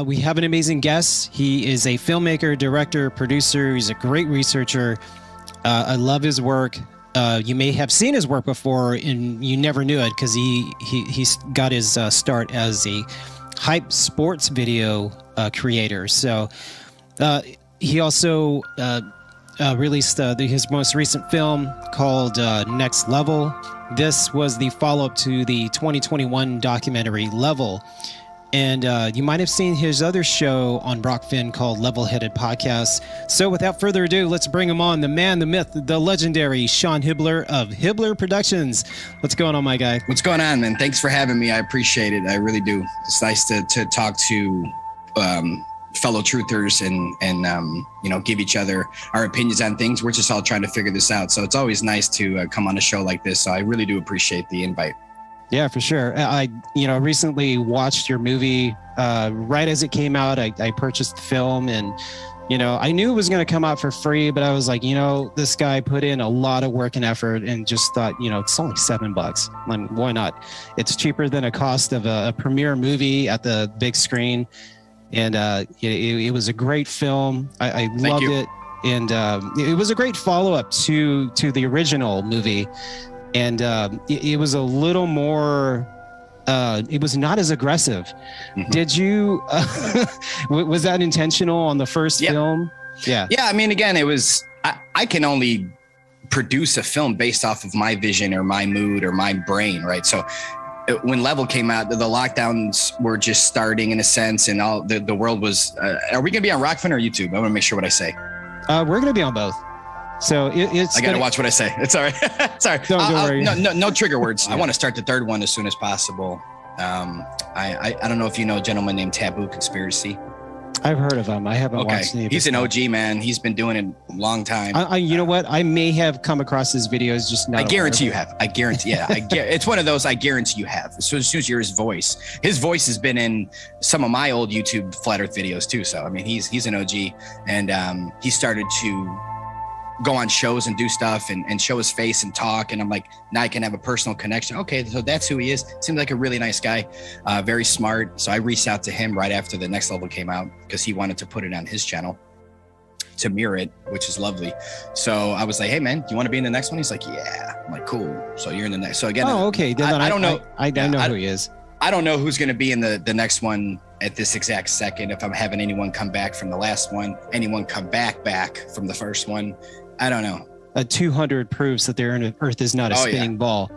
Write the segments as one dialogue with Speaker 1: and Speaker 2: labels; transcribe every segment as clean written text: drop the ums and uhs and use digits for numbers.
Speaker 1: We have an amazing guest. He is a filmmaker, director, producer. He's a great researcher. I love his work. You may have seen his work before and you never knew it because he's got his start as a hype sports video creator. So he also released his most recent film called Next Level. This was the follow-up to the 2021 documentary Level. And you might have seen his other show on Rockfin called Level-Headed Podcast. So without further ado, let's bring him on, the man, the myth, the legendary Sean Heibler of Heibler Productions. What's going on, my guy?
Speaker 2: What's going on, man? Thanks for having me. I appreciate it. I really do. It's nice to talk to fellow truthers and give each other our opinions on things. We're just all trying to figure this out. So it's always nice to come on a show like this. So I really do appreciate the invite.
Speaker 1: Yeah, for sure. I recently watched your movie right as it came out. I purchased the film and, I knew it was going to come out for free, but I was like, this guy put in a lot of work and effort and just thought, it's only $7. I mean, why not? It's cheaper than a cost of a premiere movie at the big screen. And it was a great film. I loved it. And it was a great follow-up to the original movie. And it was a little more, it was not as aggressive. Mm-hmm. Did you, was that intentional on the first film? Yeah. Yeah.
Speaker 2: I mean, again, it was, I can only produce a film based off of my vision or my mood or my brain, right? So when Level came out, the lockdowns were just starting in a sense, and all the world was, are we going to be on Rockfin or YouTube? I want to make sure what I say.
Speaker 1: We're going to be on both. So it's.
Speaker 2: I got to watch what I say. It's all right. Sorry.
Speaker 1: Don't worry.
Speaker 2: No trigger words. Yeah. I want to start the third one as soon as possible. I don't know if you know a gentleman named Taboo Conspiracy.
Speaker 1: I've heard of him. I haven't watched any of
Speaker 2: He's an OG, man. He's been doing it a long time.
Speaker 1: You know what? I may have come across his videos, just not.
Speaker 2: I guarantee you have. I guarantee. Yeah, it's one of those. I guarantee you have. So as soon as you hear his voice has been in some of my old YouTube flat Earth videos too. So I mean, he's an OG, and he started to go on shows and do stuff and show his face and talk. And I'm like, now I can have a personal connection. Okay, so that's who he is. Seems like a really nice guy, very smart. So I reached out to him right after the Next Level came out because he wanted to put it on his channel to mirror it, which is lovely. So I was like, hey man, do you want to be in the next one? He's like, yeah. I'm like, cool. So you're in the next. So again,
Speaker 1: okay. Then I don't know. I know who he is.
Speaker 2: I don't know who's going to be in the next one at this exact second. If I'm having anyone come back from the last one, anyone come back from the first one. I don't know.
Speaker 1: 200 proves that the Earth is not a spinning ball.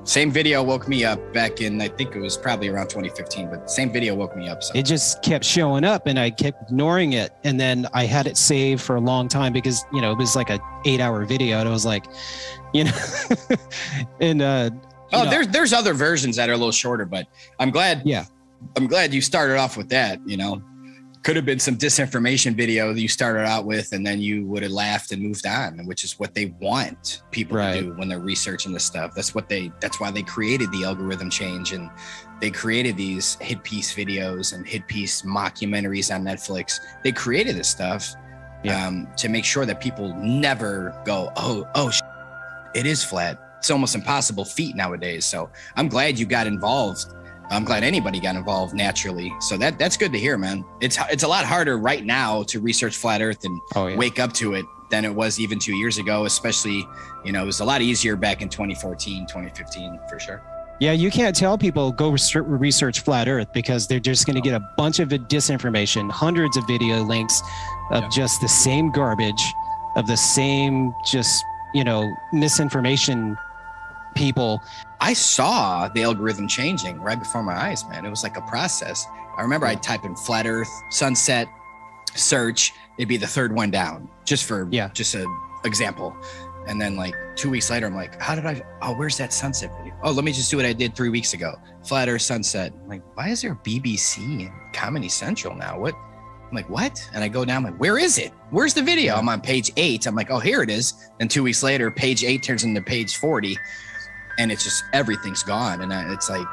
Speaker 1: Same
Speaker 2: video woke me up back in, I think it was probably around 2015, but the same video woke me up. So.
Speaker 1: It just kept showing up and I kept ignoring it. And then I had it saved for a long time because, it was like an 8-hour video. And I was like, and,
Speaker 2: there's other versions that are a little shorter, but I'm glad you started off with that, Could have been some disinformation video that you started out with, and then you would have laughed and moved on, which is what they want people to do when they're researching this stuff. That's why they created the algorithm change, and they created these hit piece videos and hit piece mockumentaries on Netflix. They created this stuff to make sure that people never go, it is flat. It's almost impossible feat nowadays. So I'm glad you got involved. I'm glad anybody got involved naturally. So that's good to hear, man. It's a lot harder right now to research flat Earth and wake up to it than it was even 2 years ago, especially, it was a lot easier back in 2014, 2015, for sure.
Speaker 1: Yeah, you can't tell people go research flat Earth because they're just going to get a bunch of disinformation, hundreds of video links of just the same garbage, of the same just, misinformation people.
Speaker 2: I saw the algorithm changing right before my eyes, man. It was like a process. I remember I'd type in flat Earth, sunset, search. It'd be the third one down, just an example. And then like 2 weeks later, I'm like, where's that sunset video? Oh, let me just do what I did 3 weeks ago. Flat Earth sunset. I'm like, why is there BBC and Comedy Central now? What? I'm like, what? And I go down, I'm like, where is it? Where's the video? I'm on page 8. I'm like, oh, here it is. And 2 weeks later, page 8 turns into page 40. And it's just, everything's gone. And it's like,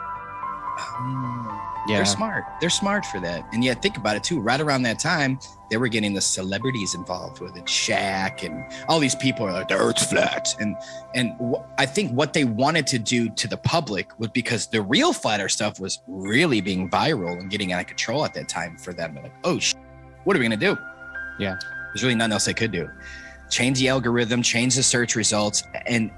Speaker 2: Yeah. They're smart. They're smart for that. And yet think about it too. Right around that time, they were getting the celebrities involved with it. Shaq and all these people are like, the earth's flat. And I think what they wanted to do to the public was, because the real flat earth stuff was really being viral and getting out of control at that time for them. They're like, oh, what are we going to do?
Speaker 1: Yeah.
Speaker 2: There's really nothing else they could do. Change the algorithm, change the search results, and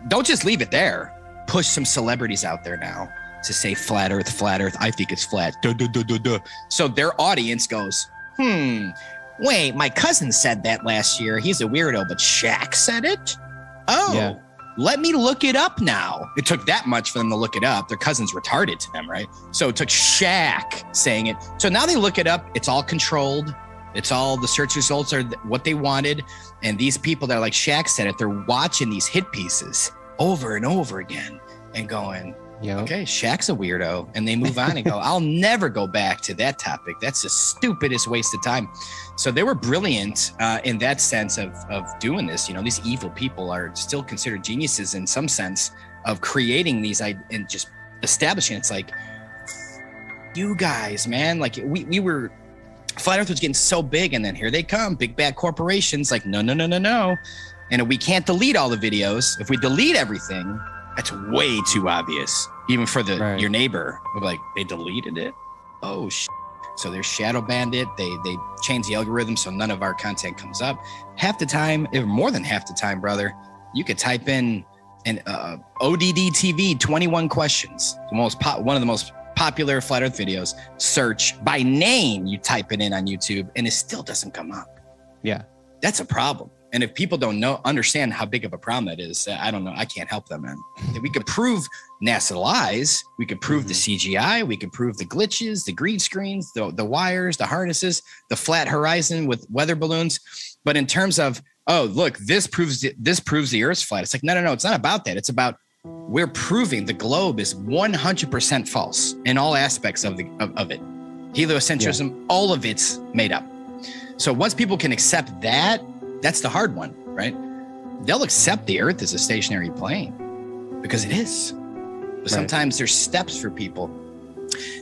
Speaker 2: don't just leave it there. Push some celebrities out there now to say flat earth, I think it's flat. Duh, duh, duh, duh, duh. So their audience goes, wait, my cousin said that last year. He's a weirdo, but Shaq said it? Oh, let me look it up now. It took that much for them to look it up. Their cousin's retarded to them, right? So it took Shaq saying it. So now they look it up. It's all controlled. It's all, the search results are what they wanted. And these people that are like Shaq said it, they're watching these hit pieces over and over again and going, okay, Shaq's a weirdo. And they move on and go, I'll never go back to that topic. That's the stupidest waste of time. So they were brilliant in that sense of doing this. You know, these evil people are still considered geniuses in some sense of creating these and just establishing. It's like, you guys, man, like we were, Flat Earth was getting so big, and then here they come, big bad corporations like, no. And we can't delete all the videos. If we delete everything, that's way too obvious, even for your neighbor. We're like, they deleted it? Oh, so they're shadow banned it. They changed the algorithm so none of our content comes up. Half the time, or more than half the time, brother, you could type in an ODD TV 21 questions, one of the most popular Flat Earth videos, search by name, you type it in on YouTube, and it still doesn't come up.
Speaker 1: Yeah.
Speaker 2: That's a problem. And if people don't understand how big of a problem that is, I don't know. I can't help them, man. We could prove NASA lies. We could prove the CGI. We could prove the glitches, the green screens, the wires, the harnesses, the flat horizon with weather balloons. But in terms of, oh, look, this proves the Earth's flat. It's like, no. It's not about that. It's about, we're proving the globe is 100% false in all aspects of it. Heliocentrism, all of it's made up. So once people can accept that, that's the hard one, right? They'll accept the Earth as a stationary plane because it is. But sometimes there's steps for people.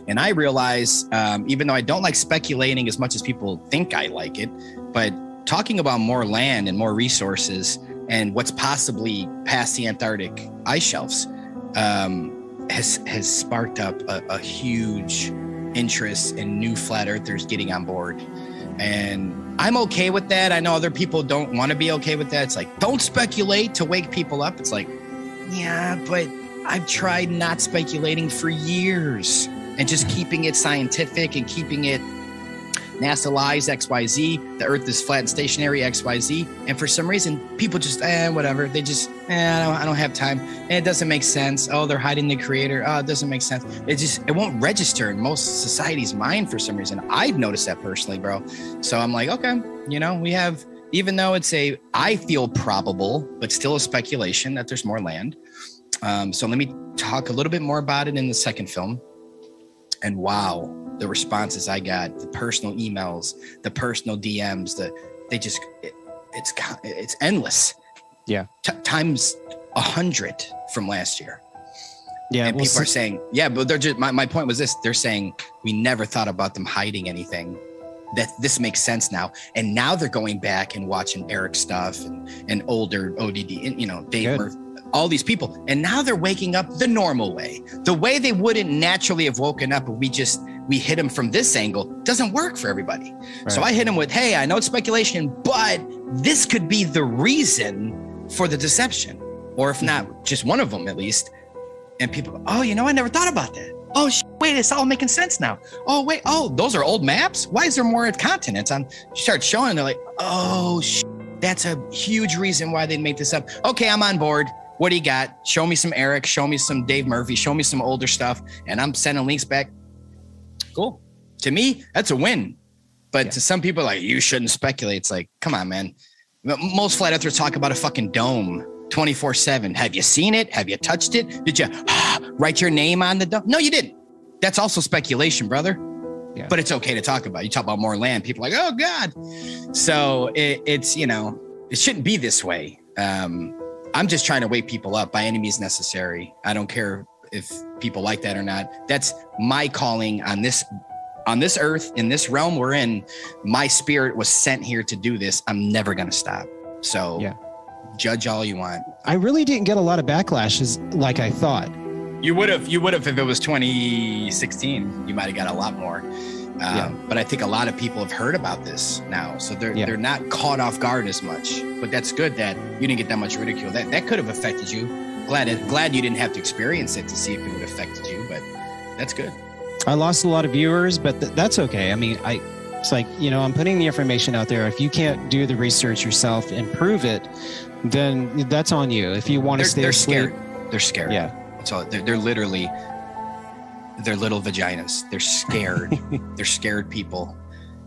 Speaker 2: And I realize, even though I don't like speculating as much as people think I like it, but talking about more land and more resources and what's possibly past the Antarctic ice shelves has sparked up a huge interest in new flat earthers getting on board. And I'm okay with that. I know other people don't want to be okay with that. It's like, don't speculate to wake people up. It's like, yeah, but I've tried not speculating for years and just keeping it scientific and keeping it NASA lies XYZ, the Earth is flat and stationary XYZ. And for some reason, people just, whatever. They just, I don't have time. And it doesn't make sense. Oh, they're hiding the creator. Oh, it doesn't make sense. It won't register in most society's mind for some reason. I've noticed that personally, bro. So I'm like, okay, we have, even though it's I feel probable, but still a speculation that there's more land. So let me talk a little bit more about it in the second film. And wow, the responses I got, the personal emails, the personal DMs, it's endless. Yeah. Times 100 from last year. Yeah. And people are saying, yeah, but they're just, my point was this, they're saying, we never thought about them hiding anything. That this makes sense now. And now they're going back and watching Eric stuff and older ODD, and, Dave Murphy, all these people. And now they're waking up the normal way. The way they wouldn't naturally have woken up if we hit them from this angle doesn't work for everybody. Right. So I hit them with, hey, I know it's speculation, but this could be the reason for the deception. Or if not, just one of them at least. And people go, oh, I never thought about that. Oh, wait, it's all making sense now. Oh, wait. Oh, those are old maps. Why is there more continents on? You start showing, they're like, oh, that's a huge reason why they make this up. Okay, I'm on board. What do you got? Show me some Eric. Show me some Dave Murphy. Show me some older stuff. And I'm sending links back. Cool. To me, that's a win. But to some people, like, you shouldn't speculate. It's like, come on, man. Most flat earthers talk about a fucking dome 24/7. Have you seen it? Have you touched it? Did you write your name on the dome? No, you didn't. That's also speculation, brother. Yeah. But it's okay to talk about. You talk about more land. People are like, oh, God. So it's, it shouldn't be this way. I'm just trying to wake people up by any means necessary. I don't care if people like that or not. That's my calling on this earth, in this realm we're in. My spirit was sent here to do this. I'm never going to stop. So judge all you want.
Speaker 1: I really didn't get a lot of backlashes like I thought.
Speaker 2: You would have if it was 2016, you might've got a lot more. But I think a lot of people have heard about this now, so they're not caught off guard as much. But that's good that you didn't get that much ridicule. That could have affected you. Glad you didn't have to experience it to see if it would have affected you, but that's good.
Speaker 1: I lost a lot of viewers, but that's okay. I mean, it's like, I'm putting the information out there. If you can't do the research yourself and prove it, then that's on you. If you want to stay asleep.
Speaker 2: They're scared.
Speaker 1: Yeah.
Speaker 2: That's all. They're literally, they're little vaginas. They're scared. They're scared people.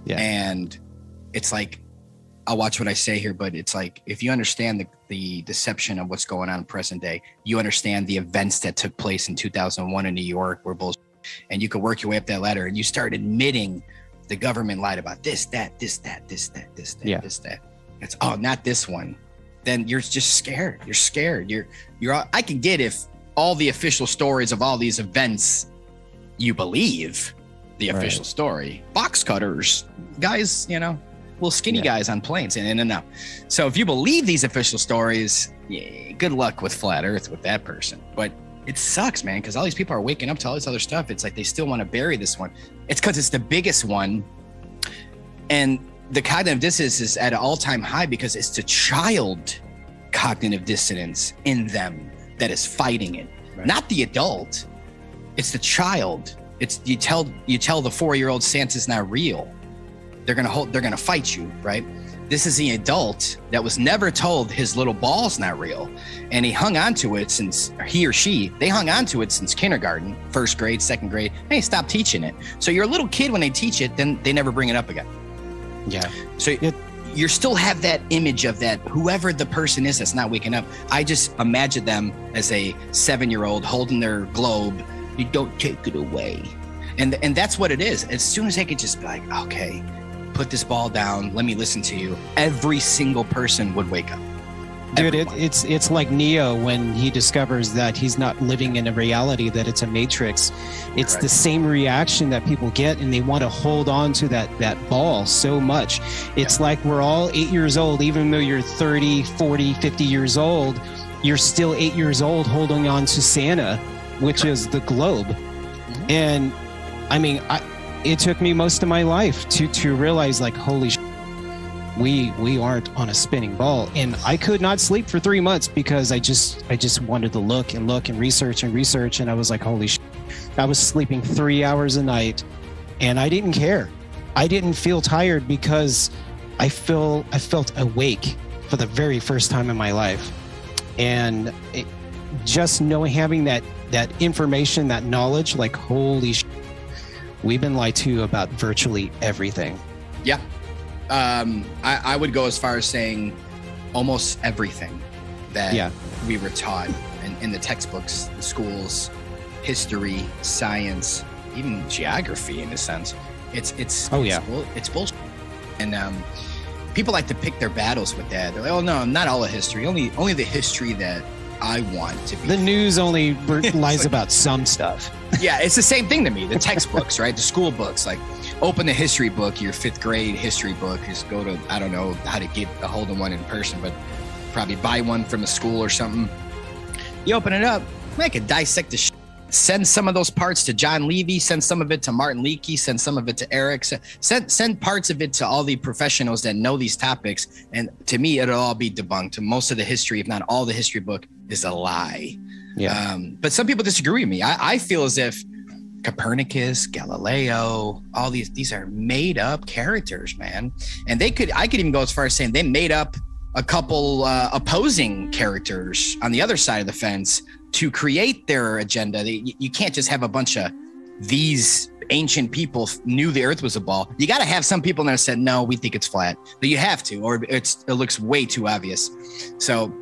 Speaker 2: Yeah. And it's like, I'll watch what I say here, but it's like, if you understand the deception of what's going on in present day, you understand the events that took place in 2001 in New York were bullshit, and you could work your way up that ladder and you start admitting the government lied about this, that. It's, not this one. Then you're just scared. You're scared. I can get if all the official stories of all these events, you believe the official story. Box cutters, guys, little skinny guys on planes, and no. So if you believe these official stories, good luck with flat earth with that person. But it sucks, man, because all these people are waking up to all this other stuff. It's like they still want to bury this one. It's because it's the biggest one. And the cognitive dissonance is at an all-time high because it's the child cognitive dissonance in them that is fighting it, not the adult. It's the child. It's you tell the 4-year-old Santa's not real. They're gonna fight you, right? This is the adult that was never told his little ball's not real, and he hung on to it since they hung on to it since kindergarten, first grade, second grade. They stopped teaching it. So you're a little kid when they teach it, then they never bring it up again. Yeah. So you still have that image of that whoever the person is that's not waking up. I just imagine them as a 7-year-old holding their globe. You don't take it away, and that's what it is. As soon as they could just be like, okay, put this ball down, let me listen to you, every single person would wake up.
Speaker 1: Dude, it's like Neo when he discovers that he's not living in a reality, that it's a matrix. It's the same reaction that people get, and they want to hold on to that ball so much. It's like we're all 8 years old, even though you're 30, 40, 50 years old, you're still 8 years old holding on to Santa, which is the globe. And I mean, it took me most of my life to realize, like, holy shit, we aren't on a spinning ball. And I could not sleep for 3 months because I just wanted to look and research. And I was like, holy shit. I was sleeping 3 hours a night and I didn't care. I didn't feel tired because I felt awake for the very first time in my life. And just having that information, that knowledge, like, holy shit, we've been lied to about virtually everything.
Speaker 2: Yeah. I would go as far as saying almost everything that we were taught in the textbooks, the schools, history, science, even geography in a sense. It's bullshit. And people like to pick their battles with that. They're like, oh no, not all of history, only the history that I want to be.
Speaker 1: The news only lies about some stuff.
Speaker 2: Yeah, it's the same thing to me. The textbooks, right? The school books, like open the history book, your 5th grade history book. Just go to, I don't know how to get a hold of one in person, but probably buy one from the school or something. You open it up, I could dissect the shit. Send some of those parts to John Levy, send some of it to Martin Leakey, send some of it to Eric, send parts of it to all the professionals that know these topics. And to me, it'll all be debunked. Most of the history, if not all the history book, is a lie. Yeah. But some people disagree with me. I feel as if Copernicus, Galileo, all these are made up characters, man. And I could even go as far as saying they made up a couple opposing characters on the other side of the fence to create their agenda. You can't just have a bunch of these ancient people knew the earth was a ball. You got to have some people that said, no, we think it's flat, but you have to, or it looks way too obvious. So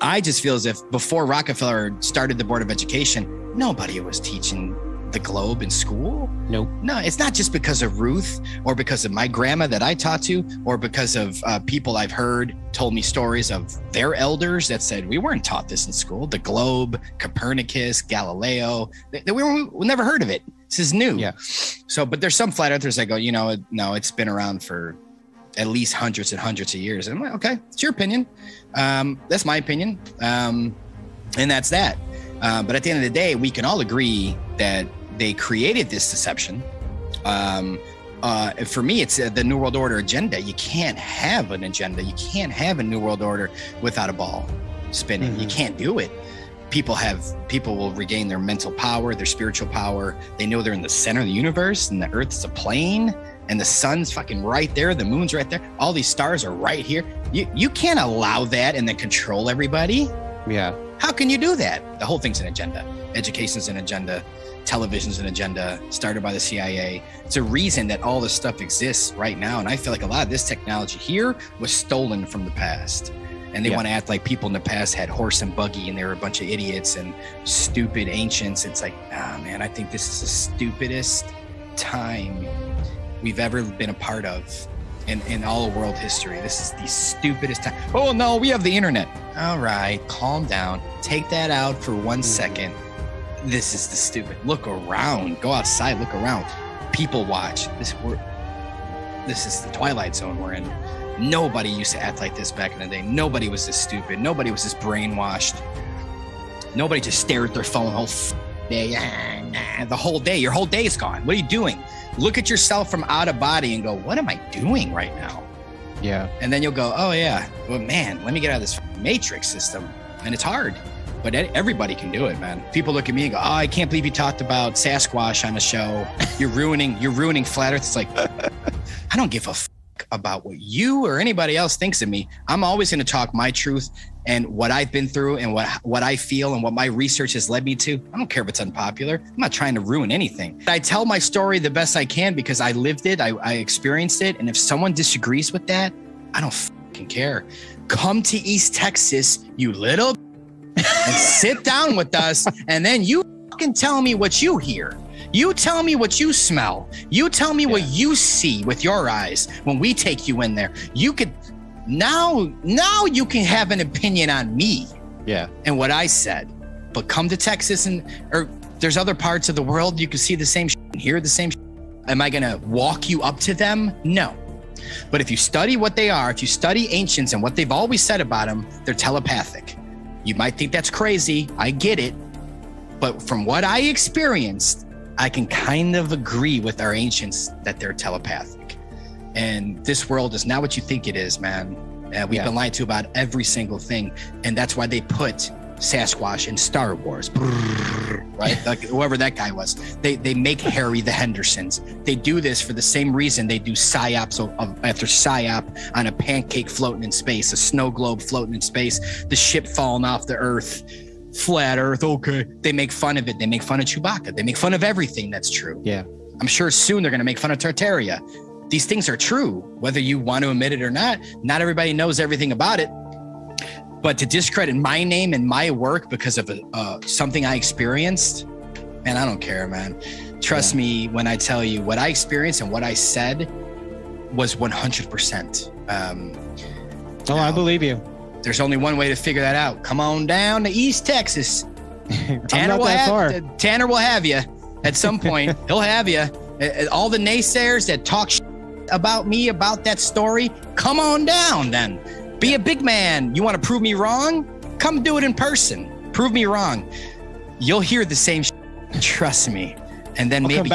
Speaker 2: I just feel as if before Rockefeller started the Board of Education, nobody was teaching the globe in school?
Speaker 1: Nope.
Speaker 2: No, it's not just because of Ruth or because of my grandma that I taught to, or because of people I've heard told me stories of their elders that said, we weren't taught this in school. The globe, Copernicus, Galileo, we never heard of it. This is new.
Speaker 1: Yeah.
Speaker 2: So, but there's some flat earthers that go, no, it's been around for at least hundreds and hundreds of years. And I'm like, okay, it's your opinion. That's my opinion. And that's that. But at the end of the day, we can all agree that they created this deception. For me, it's the New World Order agenda. You can't have an agenda. You can't have a New World Order without a ball spinning. You can't do it. People will regain their mental power, their spiritual power. They know they're in the center of the universe and the earth's a plane and the sun's fucking right there. The moon's right there. All these stars are right here. You can't allow that and then control everybody.
Speaker 1: Yeah.
Speaker 2: How can you do that? The whole thing's an agenda. Education's an agenda. Television's an agenda started by the CIA. It's a reason that all this stuff exists right now. And I feel like a lot of this technology here was stolen from the past. And they want to act like people in the past had horse and buggy and they were a bunch of idiots and stupid ancients. It's like, man, I think this is the stupidest time we've ever been a part of in all of world history. This is the stupidest time. Oh no, we have the internet. All right, calm down. Take that out for 1 second. This is the stupid. Look around. Go outside. Look around. People watch. This is the Twilight Zone we're in. Nobody used to act like this back in the day. Nobody was this stupid. Nobody was this brainwashed. Nobody just stared at their phone the whole day. The whole day. Your whole day is gone. What are you doing? Look at yourself from out of body and go, what am I doing right now?
Speaker 1: Yeah.
Speaker 2: And then you'll go, oh yeah, well, man, let me get out of this matrix system. And it's hard, but everybody can do it, man. People look at me and go, oh, I can't believe you talked about Sasquatch on the show. You're ruining flat earth. It's like, I don't give a about what you or anybody else thinks of me. I'm always going to talk my truth and what I've been through and what I feel and what my research has led me to. I don't care if it's unpopular. I'm not trying to ruin anything. I tell my story the best I can because I lived it. I experienced it. And if someone disagrees with that, I don't fucking care. Come to East Texas, you little and sit down with us. And then you fucking tell me what you hear. You tell me what you smell. You tell me what you see with your eyes when we take you in there. You could now you can have an opinion on me.
Speaker 1: Yeah.
Speaker 2: And what I said. But come to Texas or there's other parts of the world you can see the same and hear the same. Am I going to walk you up to them? No. But if you study what they are, if you study ancients and what they've always said about them, they're telepathic. You might think that's crazy. I get it. But from what I experienced, I can kind of agree with our ancients that they're telepathic. And this world is not what you think it is, man. We've been lied to about every single thing. And that's why they put Sasquatch in Star Wars, right? Like whoever that guy was. They make Harry the Hendersons. They do this for the same reason they do psyops after psyop on a pancake floating in space, a snow globe floating in space, the ship falling off the earth. Flat earth, okay. They make fun of it. They make fun of Chewbacca. They make fun of everything that's true.
Speaker 1: Yeah.
Speaker 2: I'm sure soon they're going to make fun of Tartaria. These things are true, whether you want to admit it or not. Not everybody knows everything about it. But to discredit my name and my work because of something I experienced, man, I don't care, man. Trust me when I tell you what I experienced and what I said was 100%.
Speaker 1: I believe you.
Speaker 2: There's only one way to figure that out. Come on down to East Texas. Tanner will have you at some point. He'll have you. All the naysayers that talk about me, about that story, come on down then. Be a big man. You want to prove me wrong? Come do it in person. Prove me wrong. You'll hear the same trust me. And then maybe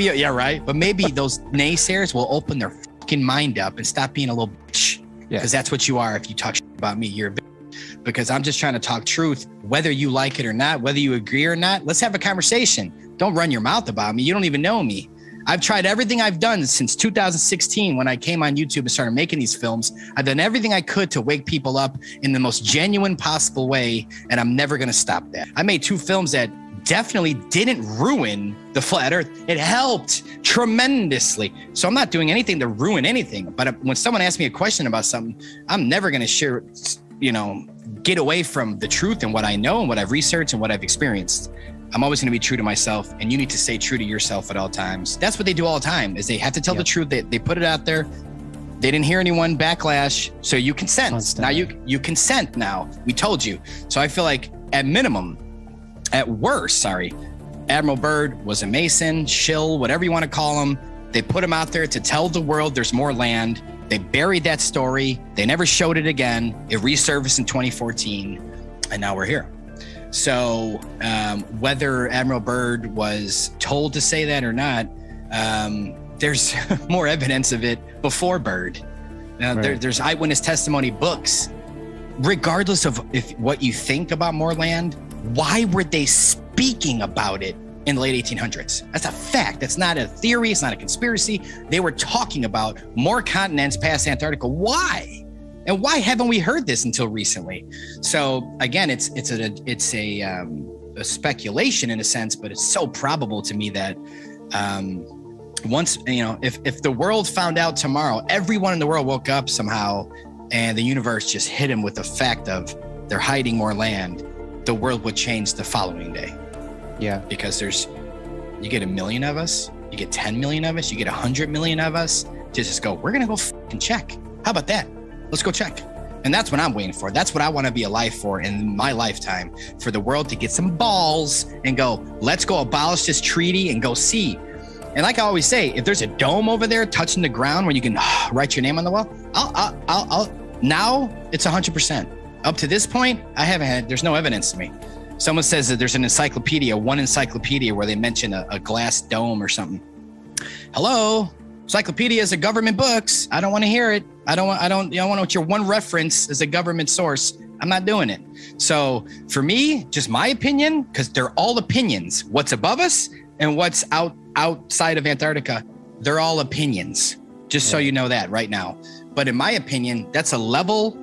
Speaker 2: yeah, right. But maybe those naysayers will open their fucking mind up and stop being a little bitch. Because that's what you are if you talk about me. You're a bitch. Because I'm just trying to talk truth, whether you like it or not, whether you agree or not. Let's have a conversation. Don't run your mouth about me. You don't even know me. I've tried everything I've done since 2016 when I came on YouTube and started making these films. I've done everything I could to wake people up in the most genuine possible way, and I'm never going to stop that. I made 2 films that definitely didn't ruin the flat earth. It helped tremendously. So I'm not doing anything to ruin anything. But when someone asks me a question about something, I'm never going to share, get away from the truth and what I know and what I've researched and what I've experienced. I'm always going to be true to myself, and you need to stay true to yourself at all times. That's what they do all the time, is they have to tell the truth. They put it out there. They didn't hear anyone backlash, so you consent. Constantly. Now you consent now. We told you. So I feel like at worst, Admiral Byrd was a Mason, shill, whatever you want to call him. They put him out there to tell the world there's more land. They buried that story. They never showed it again. It resurfaced in 2014, and now we're here. So whether Admiral Byrd was told to say that or not, there's more evidence of it before Byrd. There's eyewitness testimony books. Regardless of what you think about more land, why were they speaking about it in the late 1800s? That's a fact. That's not a theory. It's not a conspiracy. They were talking about more continents past Antarctica. Why? And why haven't we heard this until recently? So again, it's a speculation in a sense, but it's so probable to me that once, if the world found out tomorrow, everyone in the world woke up somehow and the universe just hit him with the fact of they're hiding more land, the world would change the following day.
Speaker 1: Yeah.
Speaker 2: Because you get 1 million of us, you get 10 million of us, you get 100 million of us to just go, we're going to go fucking check. How about that? Let's go check. And that's what I'm waiting for. That's what I want to be alive for in my lifetime, for the world to get some balls and go, let's go abolish this treaty and go see. And like I always say, if there's a dome over there touching the ground where you can write your name on the wall, I'll now it's 100%. Up to this point, there's no evidence to me. Someone says that there's one encyclopedia where they mention a glass dome or something. Hello, encyclopedias are government books. I don't want to hear it. I don't want your one reference as a government source. I'm not doing it. So for me, just my opinion, because they're all opinions. What's above us and what's outside of Antarctica, they're all opinions. Just so you know that right now. But in my opinion, that's a level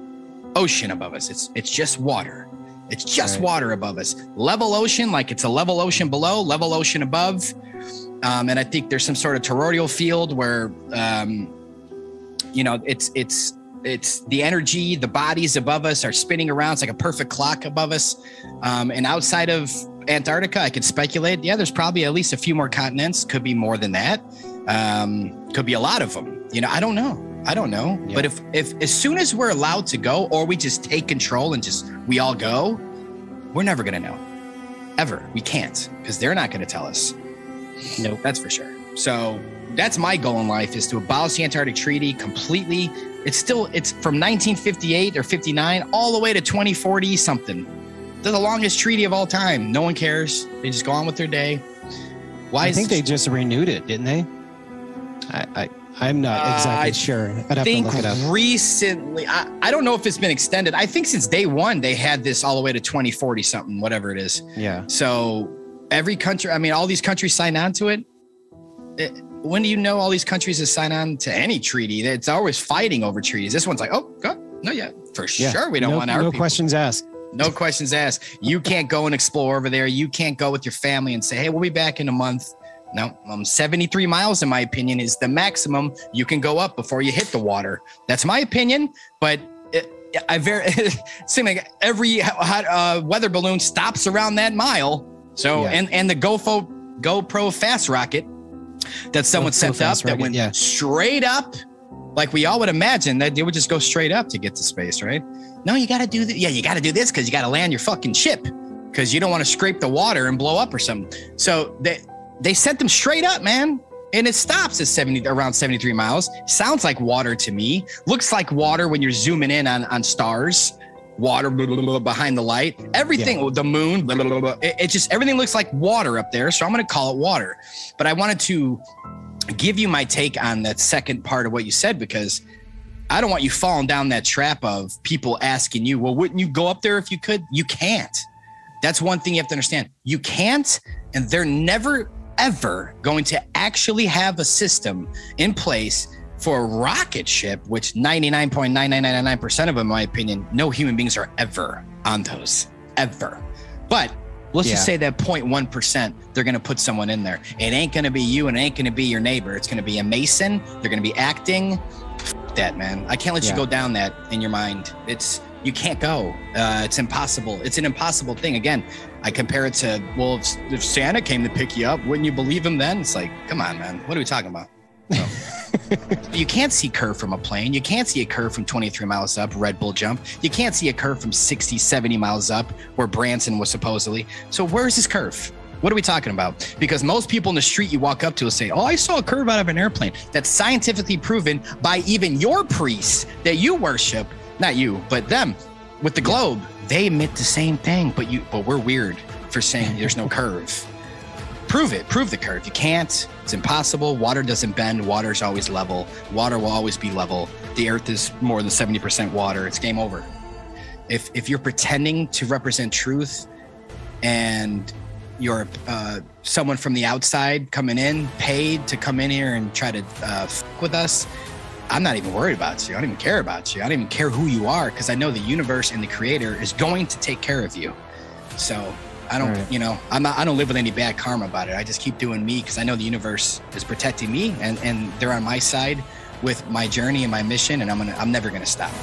Speaker 2: ocean above us. It's just water. It's just water above us. Level ocean, like it's a level ocean below, level ocean above. And I think there's some sort of toroidal field where, it's the energy, the bodies above us are spinning around. It's like a perfect clock above us. And outside of Antarctica, I could speculate. Yeah, there's probably at least a few more continents. Could be more than that. Could be a lot of them. I don't know. Yeah. But if as soon as we're allowed to go, or we just take control and we all go, we're never going to know. Ever. We can't, because they're not going to tell us. No, that's for sure. So that's my goal in life, is to abolish the Antarctic Treaty completely. It's from 1958 or 59 all the way to 2040 something. They're the longest treaty of all time. No one cares. They just go on with their day. I think they just renewed it, didn't they? I'm not exactly sure. I'd have to look it up. Recently, I don't know if it's been extended. I think since day one, they had this all the way to 2040 something, whatever it is. Yeah. So every country, all these countries sign on to it. When do you know all these countries have signed on to any treaty? It's always fighting over treaties. This one's like, oh, God, no, yeah, for sure. We don't want our people. No questions asked. No questions asked. You can't go and explore over there. You can't go with your family and say, hey, we'll be back in a month. No, 73 miles, in my opinion, is the maximum you can go up before you hit the water. That's my opinion, but it seems like every weather balloon stops around that mile. So, and the GoPro fast rocket that someone sent up that went straight up, like we all would imagine that they would just go straight up to get to space, right? No, you got to do that. Yeah, you got to do this because you got to land your fucking ship because you don't want to scrape the water and blow up or something. So they sent them straight up, man. And it stops at around 73 miles. Sounds like water to me. Looks like water when you're zooming in on stars. Water blah, blah, blah, behind the light. Everything, the moon, blah, blah, blah, blah. It just, everything looks like water up there. So I'm going to call it water. But I wanted to give you my take on that second part of what you said, because I don't want you falling down that trap of people asking you, well, wouldn't you go up there if you could? You can't. That's one thing you have to understand. You can't, and they're never ever going to actually have a system in place for a rocket ship, which 99.9999% of them, in my opinion, no human beings are ever on those, ever. But let's just say that 0.1%, they're going to put someone in there. It ain't going to be you, and it ain't going to be your neighbor. It's going to be a Mason. They're going to be acting. F that, man. I can't let you go down that in your mind. You can't go. It's impossible. It's an impossible thing. Again, I compare it to, well, if Santa came to pick you up, wouldn't you believe him then? It's like, come on, man. What are we talking about? So, you can't see curve from a plane. You can't see a curve from 23 miles up, Red Bull jump. You can't see a curve from 60, 70 miles up where Branson was supposedly. So where's this curve? What are we talking about? Because most people in the street you walk up to will say, oh, I saw a curve out of an airplane. That's scientifically proven by even your priests that you worship. Not you, but them with the globe. They admit the same thing, but we're weird for saying there's no curve. Prove it. Prove the curve. You can't. It's impossible. Water doesn't bend. Water's always level. Water will always be level. The earth is more than 70% water. It's game over. If you're pretending to represent truth and you're someone from the outside coming in, paid to come in here and try to fuck with us, I'm not even worried about you. I don't even care about you. I don't even care who you are because I know the universe and the creator is going to take care of you. So I don't, I don't live with any bad karma about it. I just keep doing me because I know the universe is protecting me and they're on my side with my journey and my mission, and I'm never gonna stop.